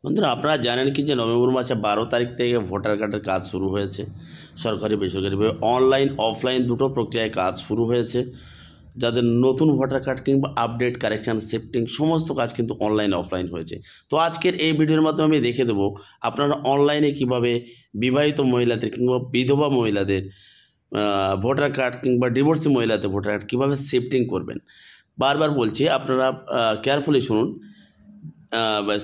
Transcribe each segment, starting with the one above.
বন্ধুরা আপনারা জানেন কি যে নভেম্বর মাসে 12 তারিখ থেকে ভোটার কার্ডের কাজ শুরু হয়েছে। সরকারি বেসরকারিভাবে অনলাইন অফলাইন দুটো প্রক্রিয়ায় কাজ শুরু হয়েছে। যাদের নতুন ভোটার কার্ড কিংবা আপডেট কারেকশান শিফটিং সমস্ত কাজ কিন্তু অনলাইন অফলাইন হয়েছে। তো আজকের এই ভিডিওর মাধ্যমে আমি দেখে দেবো আপনারা অনলাইনে কিভাবে বিবাহিত মহিলাদের কিংবা বিধবা মহিলাদের ভোটার কার্ড কিংবা ডিভোর্সি মহিলাদের ভোটার কার্ড কীভাবে শিফটিং করবেন। বারবার বলছি আপনারা কেয়ারফুলি শুনুন।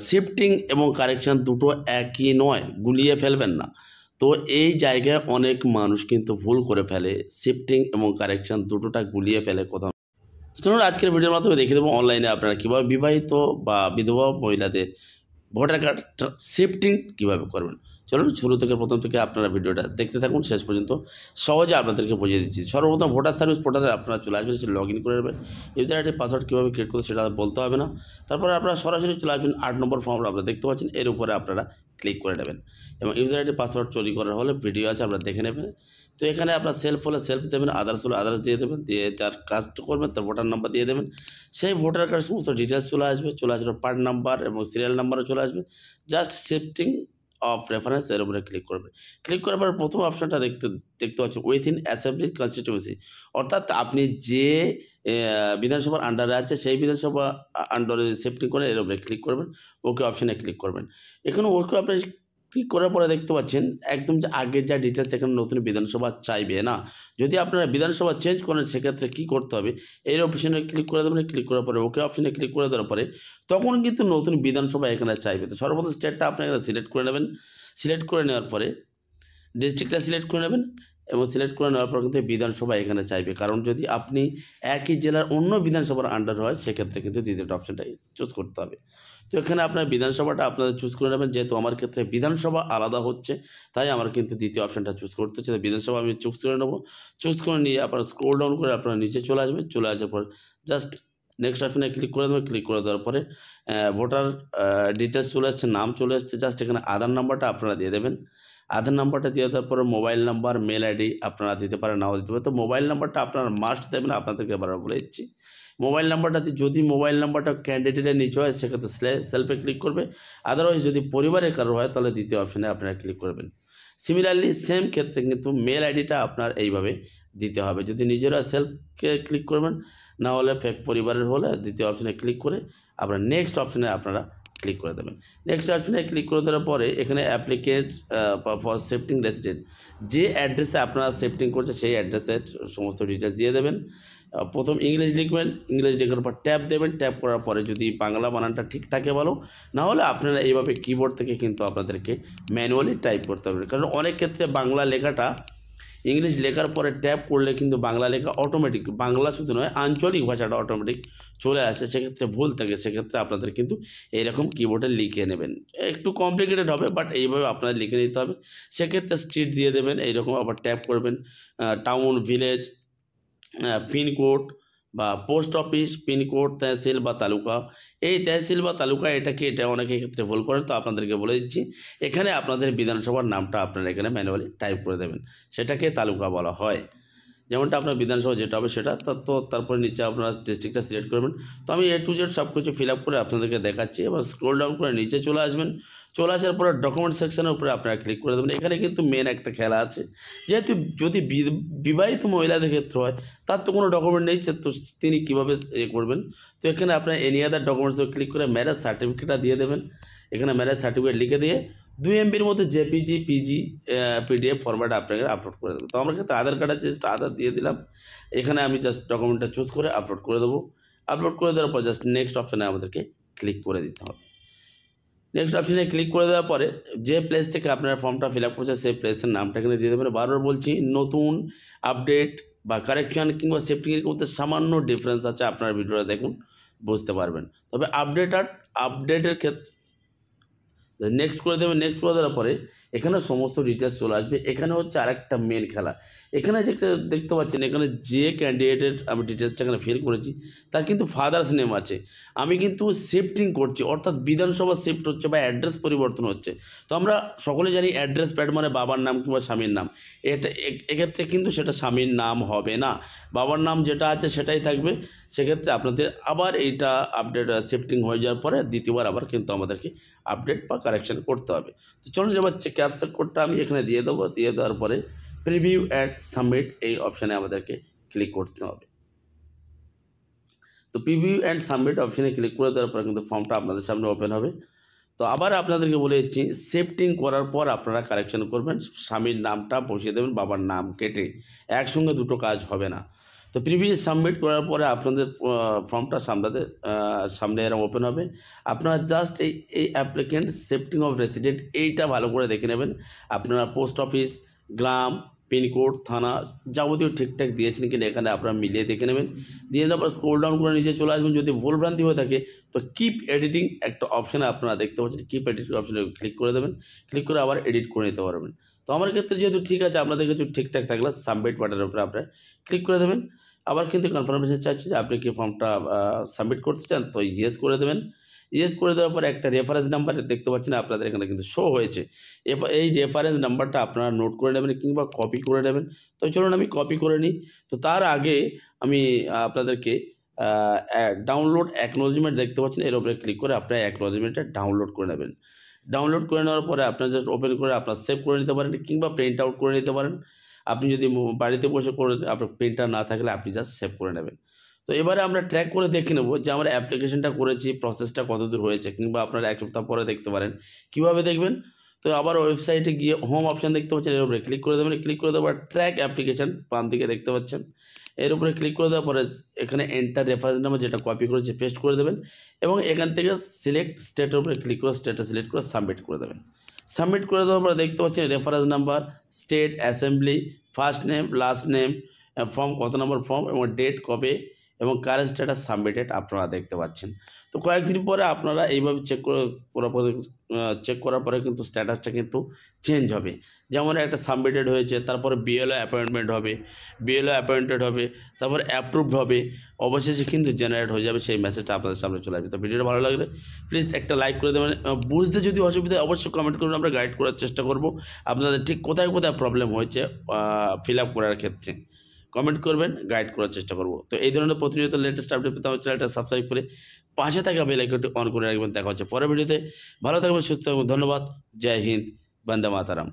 শিফটিং এবং কারেকশান দুটো একই নয়, গুলিয়ে ফেলবেন না। তো এই জায়গায় অনেক মানুষ কিন্তু ভুল করে ফেলে, শিফটিং এবং কারেকশান দুটোটা গুলিয়ে ফেলে কোথাও। চলুন আজকের ভিডিওর মাধ্যমে দেখে দেবো অনলাইনে আপনারা কীভাবে বিবাহিত বা বিধবা মহিলাদের ভোটার কার্ড শিফটিং কীভাবে করবেন। চলুন শুরু থেকে প্রথম থেকে আপনারা ভিডিওটা দেখতে থাকুন শেষ পর্যন্ত, সহজে আপনাদেরকে বুঝিয়ে দিচ্ছি। সর্বপ্রথম ভোটার সার্ভিস পোর্টালে আপনারা চলে আসবেন, লগ ইন করে নেবেন। ইউজার আইডি পাসওয়ার্ড কীভাবে ক্রিয়েট করতে সেটা বলতে হবে না। তারপরে আপনারা সরাসরি চলে আসবেন 8 নম্বর ফর্মটা আপনারা দেখতে পাচ্ছেন, এর উপরে আপনারা ক্লিক করে নেবেন এবং ইউজার আইডি পাসওয়ার্ড তৈরি করার হলে ভিডিও আছে আপনারা দেখে নেবেন। তো এখানে আপনার সেলফ হলে সেলফ দেবেন, আদার্স হলে আদার্স দিয়ে দেবেন, দিয়ে যার কাজটা করবেন তার ভোটার নাম্বার দিয়ে দেবেন। সেই ভোটার কার্ড সমস্ত ডিটেলস চলে আসবে পার্ট নাম্বার এবং সিরিয়াল নাম্বারও চলে আসবে। জাস্ট শিফটিং অফ রেফারেন্স এর উপরে ক্লিক করবেন। ক্লিক করার পর প্রথম অপশনটা দেখতে পাচ্ছেন উইথিন অ্যাসেম্বলি কনস্টিটিউয়েন্সি, অর্থাৎ আপনি যে বিধানসভার আন্ডারে আছে সেই বিধানসভা আন্ডারে শিফটিং করে এর উপরে ক্লিক করবেন, ওকে অপশানে ক্লিক করবেন। এখানে ওকে আপনি ক্লিক করার পরে দেখতে পাচ্ছেন একদম যে আগের যা ডিটেলস এখানে নতুন বিধানসভা চাইবে না। যদি আপনারা বিধানসভা চেঞ্জ করেন সেক্ষেত্রে কী করতে হবে, এই অপশানে ক্লিক করে দেবেন। ক্লিক করার পরে ওকে অপশানে ক্লিক করে দেওয়ার পরে তখন কিন্তু নতুন বিধানসভা এখানে চাইবে। তো সর্বপ্রথম স্টেটটা আপনি এখানে সিলেক্ট করে নেবেন। সিলেক্ট করে নেওয়ার পরে ডিস্ট্রিক্টটা সিলেক্ট করে নেবেন এবং সিলেক্ট করে নেওয়ার পর কিন্তু বিধানসভা এখানে চাইবে, কারণ যদি আপনি একই জেলার অন্য বিধানসভার আন্ডার হয় সেক্ষেত্রে কিন্তু দ্বিতীয়টা অপশানটাই চুজ করতে হবে। তো এখানে আপনার বিধানসভাটা আপনাদের চুজ করে নেবেন। যেহেতু আমার ক্ষেত্রে বিধানসভা আলাদা হচ্ছে তাই আমার কিন্তু দ্বিতীয় অপশানটা চুজ করতে হচ্ছে। বিধানসভা আমি চুজ করে নেব। চুজ করে নিয়ে আপনারা স্ক্রল ডাউন করে আপনারা নিচে চলে আসবেন। চলে আসার পর জাস্ট নেক্সট অপশানে ক্লিক করে দেবেন। ক্লিক করে দেওয়ার পরে ভোটার ডিটেলস চলে আসছে, নাম চলে আসছে। জাস্ট এখানে আধার নাম্বারটা আপনারা দিয়ে দেবেন। আধার নাম্বারটা দিয়ে দেওয়ার পরে মোবাইল নাম্বার, মেল আইডি আপনারা দিতে পারেন, নাও দিতে পারেন। তো মোবাইল নাম্বারটা আপনারা মাস্ট দেবেন, আপনাদেরকে বারবার বলে দিচ্ছি। মোবাইল নাম্বারটাতে যদি মোবাইল নাম্বারটা ক্যান্ডিডেটের নিচে হয় সেক্ষেত্রে সেলফে ক্লিক করবে, আদারওয়াইজ যদি পরিবারের কারো হয় তাহলে দ্বিতীয় অপশানে আপনারা ক্লিক করবেন। সিমিলারলি সেম ক্ষেত্রে কিন্তু মেল আইডিটা আপনার এইভাবে দিতে হবে। যদি নিজেরা সেলফকে ক্লিক করবেন, না হলে পরিবারের হলে দ্বিতীয় অপশানে ক্লিক করে আপনার নেক্সট অপশানে আপনারা ক্লিক করে দেবেন। নেক্সট অপশানে ক্লিক করে দেওয়ার পরে এখানে অ্যাপ্লিকেট ফর শিফটিং রেসিডেন্ট, যে অ্যাড্রেসে আপনারা শিফটিং করছে সেই অ্যাড্রেসের সমস্ত ডিটেলস দিয়ে দেবেন। প্রথম ইংলিশ লিখবেন, ইংলিশ লেখার পর ট্যাপ দেবেন। ট্যাপ করার পরে যদি বাংলা বানানটা ঠিক থাকে ভালো, না হলে আপনারা এইভাবে কিবোর্ড থেকে কিন্তু আপনাদেরকে ম্যানুয়ালি টাইপ করতে হবে, কারণ অনেক ক্ষেত্রে বাংলা লেখাটা ইংলিশ লেখার পরে ট্যাপ করলে কিন্তু বাংলা লেখা অটোমেটিক, বাংলা শুধু নয় আঞ্চলিক ভাষাটা অটোমেটিক চলে আসে, সেক্ষেত্রে ভুল থাকে। সেক্ষেত্রে আপনাদের কিন্তু এইরকম কিবোর্ডে লিখে নেবেন। একটু কমপ্লিকেটেড হবে বাট এইভাবে আপনাদের লিখে নিতে হবে। সেক্ষেত্রে স্ট্রিট দিয়ে দেবেন, এইরকম আবার ট্যাপ করবেন। টাউন, ভিলেজ, পিনকোড বা পোস্ট অফিস, পিনকোড, তহসিল বা তালুকা। এই তহসিল বা তালুকা এটা অনেকের ক্ষেত্রে ভুল করেন, তো আপনাদেরকে বলে দিচ্ছি এখানে আপনাদের বিধানসভার নামটা আপনারা এখানে ম্যানুয়ালি টাইপ করে দেবেন, সেটাকে তালুকা বলা হয়। যেমনটা আপনার বিধানসভা যেটা হবে সেটা, তো তারপরে নিচে আপনারা ডিস্ট্রিক্টটা সিলেক্ট করবেন। তো আমি A to Z সব কিছু ফিল আপ করে আপনাদেরকে দেখাচ্ছি। এবার স্ক্রল ডাউন করে নিচে চলে আসবেন। চলে আসার পরে ডকুমেন্ট সেকশনের উপরে আপনারা ক্লিক করে দেবেন। এখানে কিন্তু মেন একটা খেলা আছে, যেহেতু যদি বিবাহিত মহিলাদের ক্ষেত্রে হয় তার তো কোনো ডকুমেন্ট নেই, তো তিনি কীভাবে করবেন। তো এখানে আপনার এনি আদার ডকুমেন্টস ক্লিক করে ম্যারেজ সার্টিফিকেটটা দিয়ে দেবেন। এখানে ম্যারেজ সার্টিফিকেট লিখে দিয়ে 2 MBর মধ্যে JPG, PG, PDF ফরম্যাটে আপনাকে আপলোড করে দেবো। তো আমার ক্ষেত্রে আধার কার্ড আছে, জাস্ট আধার দিয়ে দিলাম। এখানে আমি জাস্ট ডকুমেন্টটা চুজ করে আপলোড করে দেবো। আপলোড করে দেওয়ার পর জাস্ট নেক্সট অপশানে আমাদেরকে ক্লিক করে দিতে হবে। নেক্সট অপশানে ক্লিক করে দেওয়ার পরে যে প্লেস থেকে আপনারা ফর্মটা ফিল আপ করছেন সেই প্লেসের নামটা এখানে দিয়ে দেবেন। বারবার বলছি, নতুন, আপডেট বা কারেকশান কিংবা শিফটিংয়ের মধ্যে সামান্য ডিফারেন্স আছে, আপনার ভিডিওটা দেখুন বুঝতে পারবেন। তবে আপডেটের ক্ষেত্রে নেক্সট করে দেবেন। নেক্সট করে দেওয়ার পরে এখানে সমস্ত ডিটেলস চলে আসবে। এখানে হচ্ছে আরেকটা মেন খেলা। এখানে যেটা দেখতে পাচ্ছেন, এখানে যে ক্যান্ডিডেটের আমি ডিটেলসটা এখানে ফিল করেছি তার কিন্তু ফাদার্স নেম আছে। আমি কিন্তু শিফটিং করছি, অর্থাৎ বিধানসভা শিফট হচ্ছে বা অ্যাড্রেস পরিবর্তন হচ্ছে। তো আমরা সকলে জানি অ্যাড্রেস প্যাড মানে বাবার নাম কিংবা স্বামীর নাম। এক্ষেত্রে কিন্তু সেটা স্বামীর নাম হবে না, বাবার নাম যেটা আছে সেটাই থাকবে। সেক্ষেত্রে আপনাদের আবার এইটা আপডেট শিফটিং হয়ে যাওয়ার পরে দ্বিতীয়বার আবার কিন্তু আমাদেরকে আপডেট বা কারেকশন করতে হবে। তো চলুন এবার ক্যাপচার কোডটা আমি এখানে দিয়ে দেবো। দিয়ে দেওয়ার পরে প্রিভিউ অ্যাড সাবমিট এই অপশানে আমাদেরকে ক্লিক করতে হবে। তো প্রিভিউ অ্যান্ড সাবমিট অপশানে ক্লিক করে দেওয়ার পরে কিন্তু ফর্মটা আপনাদের সামনে ওপেন হবে। তো আবার আপনাদেরকে বলে দিচ্ছি, শিফটিং করার পর আপনারা কারেকশন করবেন, স্বামীর নামটা বসিয়ে দেবেন, বাবার নাম কেটে। একসঙ্গে দুটো কাজ হবে না। তো প্রিভিউ সাবমিট করার পরে আপনাদের ফর্মটা সামনে এরকম ওপেন হবে। আপনারা জাস্ট এই অ্যাপ্লিকেন্ট শিফটিং অফ রেসিডেন্ট এইটা ভালো করে দেখে নেবেন। আপনারা পোস্ট অফিস, গ্রাম, পিনকোড, থানা যাবতীয় ঠিকঠাক দিয়েছেন কিনা এখানে আপনারা মিলিয়ে দেখে নেবেন। দিয়ে দেওয়ার পর স্ক্রল ডাউন করে নিচে চলে আসবেন। যদি ভুলভ্রান্তি হয়ে থাকে তো কিপ এডিটিং একটা অপশানে আপনারা দেখতে পাচ্ছেন, কিপ এডিটিং অপশানে ক্লিক করে দেবেন। ক্লিক করে আবার এডিট করে নিতে পারবেন। তো আমার ক্ষেত্রে যেহেতু ঠিক আছে, আপনাদের কিছু ঠিকঠাক থাকলে সাবমিট বাটনের উপরে আপনারা ক্লিক করে দেবেন। আবার কিন্তু কনফার্মেশন চাইছে যে আপনি কি ফর্মটা সাবমিট করতে চান, তো ইয়েস করে দেবেন। ইয়েস করে দেওয়ার পরে একটা রেফারেন্স নাম্বার দেখতে পাচ্ছেন আপনাদের এখানে কিন্তু শো হয়েছে। এবার এই রেফারেন্স নাম্বারটা আপনারা নোট করে নেবেন কিংবা কপি করে নেবেন। তো চলুন আমি কপি করে নিই। তো তার আগে আমি আপনাদেরকে ডাউনলোড অ্যাকনোলেজমেন্ট দেখতে পাচ্ছেন, এর উপরে ক্লিক করে আপনারা অ্যাকনোলেজমেন্টটা ডাউনলোড করে নেবেন। ডাউনলোড করে নেওয়ার পরে আপনারা জাস্ট ওপেন করে আপনারা সেভ করে নিতে পারেন কিংবা প্রিন্ট আউট করে নিতে পারেন। আপনি যদি বাড়িতে বসে করে আপনার প্রিন্টার না থাকলে আপনি জাস্ট সেভ করে নেবেন। তো এবারে আমরা ট্র্যাক করে দেখে নেব যে আমরা অ্যাপ্লিকেশনটা করেছি, প্রসেসটা কতদূর হয়েছে, কিংবা আপনারা 1 সপ্তাহ পরে দেখতে পারেন। কীভাবে দেখবেন? তো আবার ওয়েবসাইটে গিয়ে হোম অপশান দেখতে পাচ্ছেন, এর উপরে ক্লিক করে দেবেন। ক্লিক করে দেওয়ার ট্র্যাক অ্যাপ্লিকেশান বাম দিকে দেখতে পাচ্ছেন, এর উপরে ক্লিক করে দেওয়ার পরে এখানে এন্টার রেফারেন্স নাম্বার যেটা কপি করেছে পেস্ট করে দেবেন এবং এখান থেকে সিলেক্ট স্টেটের উপরে ক্লিক করে স্টেটটা সিলেক্ট করে সাবমিট করে দেবেন। সাবমিট করে দেওয়ার পরে দেখতে পাচ্ছেন reference number, state, assembly, first name, last name, form কত নম্বর ফর্ম এবং ডেট কবে এবং কারেন্ট স্ট্যাটাস সাবমিটেড আপনারা দেখতে পাচ্ছেন। তো কয়েকদিন পরে আপনারা এইভাবে চেক করার পরে কিন্তু স্ট্যাটাসটা কিন্তু চেঞ্জ হবে। যেমন একটা সাবমিটেড হয়েছে, তারপরে বিএলও অ্যাপয়েন্টমেন্ট হবে, বিএলও অ্যাপয়েন্টেড হবে, তারপরে অ্যাপ্রুভড হবে, অবশেষে কিন্তু জেনারেট হয়ে যাবে, সেই মেসেজটা আপনাদের সামনে চলে আসবে। তো ভিডিওটা ভালো লাগলে প্লিজ একটা লাইক করে দেবেন। বুঝতে যদি অসুবিধা অবশ্যই কমেন্ট করুন, আমরা গাইড করার চেষ্টা করব আপনাদের ঠিক কোথায় কোথায় প্রবলেম হয়েছে ফিল আপ করার ক্ষেত্রে। কমেন্ট করবেন, গাইড করার চেষ্টা করব। তো এই ধরনের প্রতিনিয়ত লেটেস্ট আপডেট পেতে আমার চ্যানেলটা সাবস্ক্রাইব করে পাশে থাকা বেল আইকনটি অন করে রাখবেন। দেখা হচ্ছে পরের ভিডিওতে। ভালো থাকবেন, সুস্থ থাকবেন। ধন্যবাদ। জয় হিন্দ, বন্দে মাতারাম।